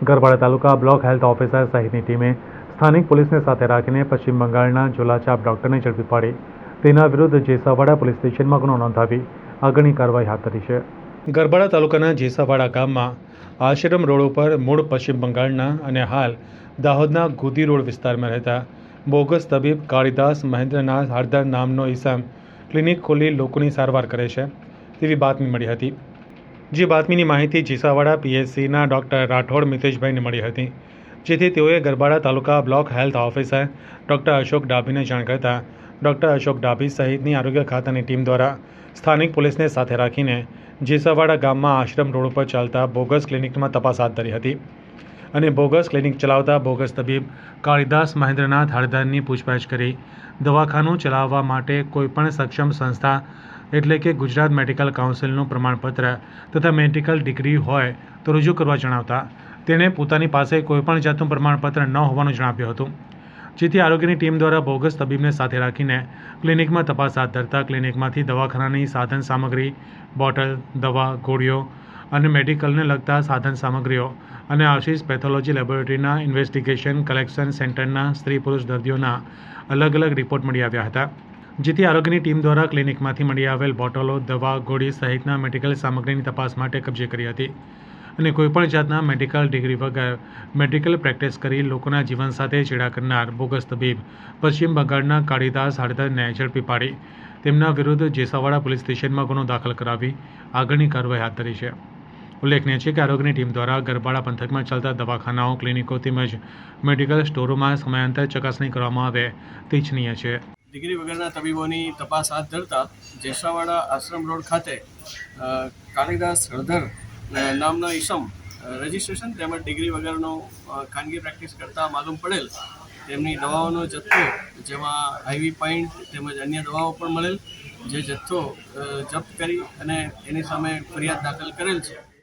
Garbada taluka block health officer સહિતની ટીમે સ્થાનિક પોલીસને સાથે રાખીને પશ્ચિમ બંગાળના ઝોલાછાપ ડોક્ટરને ઝડપી પાડી તેના વિરુદ્ધ જેસાવાડા પોલીસ સ્ટેશનમાં ગુનો નોંધાવી આગળની કાર્યવાહી હાથ ધરી છે। ગરબાડા તાલુકાના જેસાવાડા ગામમાં આશ્રમ રોડ ઉપર મૂળ પશ્ચિમ બંગાળના અને હાલ દાહોદના ગુદી રોડ વિસ્તારમાં રહેતા બોગસ તબીબ કાળીદાસ મહેન્દ્રનાથ હળદર નામનો ઈસમ ક્લિનિક ખોલી લોકોની સારવાર કરે છે તેવી બાતમી મળી હતી। જે બાતમીની માહિતી જેસાવાડા પીએચસીના ડૉક્ટર રાઠોડ મિતેશભાઈને મળી હતી, જેથી તેઓએ Garbada taluka block health officer doctor Ashok ડાભીને જાણ કરતાં ડૉક્ટર અશોક ડાભી સહિતની આરોગ્ય ખાતાની ટીમ દ્વારા સ્થાનિક પોલીસને સાથે રાખીને જેસાવાડા ગામમાં આશ્રમ રોડ ઉપર ચાલતા બોગસ ક્લિનિકમાં તપાસ હાથ ધરી હતી અને બોગસ ક્લિનિક ચલાવતા બોગસ તબીબ કાળીદાસ મહેન્દ્રનાથ હળદરની પૂછપરછ કરી દવાખાનું ચલાવવા માટે કોઈપણ સક્ષમ સંસ્થા એટલે કે ગુજરાત મેડિકલ કાઉન્સિલનું પ્રમાણપત્ર તથા મેડિકલ ડિગ્રી હોય તો રજૂ કરવા જણાવતા તેણે પોતાની પાસે કોઈપણ જાતનું પ્રમાણપત્ર ન હોવાનું જણાવ્યું હતું, જેથી આરોગ્યની ટીમ દ્વારા બોગસ તબીબને સાથે રાખીને ક્લિનિકમાં તપાસ હાથ ધરતા ક્લિનિકમાંથી દવાખાનાની સાધન સામગ્રી, બોટલ, દવા, ગોળીઓ અને મેડિકલને લગતા સાધન સામગ્રીઓ અને આશીષ પેથોલોજી લેબોરેટરીના ઇન્વેસ્ટિગેશન કલેક્શન સેન્ટરના સ્ત્રી પુરુષ દર્દીઓના અલગ અલગ રિપોર્ટ મળી આવ્યા હતા, જેથી આરોગ્યની ટીમ દ્વારા ક્લિનિકમાંથી મળી આવેલ બોટલો, દવા, ગોળી સહિતના મેડિકલ સામગ્રીની તપાસ માટે કબજે કરી હતી અને કોઈપણ જાતના મેડિકલ ડિગ્રી વગર મેડિકલ પ્રેક્ટિસ કરી લોકોના જીવન સાથે ચેડા કરનાર બોગસ તબીબ પશ્ચિમ બંગાળના કાળીદાસ હળદરને ઝડપી પાડી તેમના વિરુદ્ધ જેસાવાડા પોલીસ સ્ટેશનમાં ગુનો દાખલ કરાવી આગળની કાર્યવાહી હાથ ધરી છે। ઉલ્લેખનીય છે કે આરોગ્યની ટીમ દ્વારા ગરબાડા પંથકમાં ચાલતા દવાખાનાઓ, ક્લિનિકો તેમજ મેડિકલ સ્ટોરોમાં સમયાંતર ચકાસણી કરવામાં આવે તે ઇચ્છનીય છે। ડિગ્રી વગરના તબીબોની તપાસ હાથ ધરતા જેસાવાડા આશ્રમ રોડ ખાતે કાળીદાસ હળદર નામનો ઈસમ રજિસ્ટ્રેશન તેમજ ડિગ્રી વગરનો ખાનગી પ્રેક્ટિસ કરતા માલુમ પડેલ તેમની દવાઓનો જથ્થો, જેમાં આઈવી પાઇન્ટ તેમજ અન્ય દવાઓ પણ મળેલ, જે જથ્થો જપ્ત કરી અને એની સામે ફરિયાદ દાખલ કરેલ છે।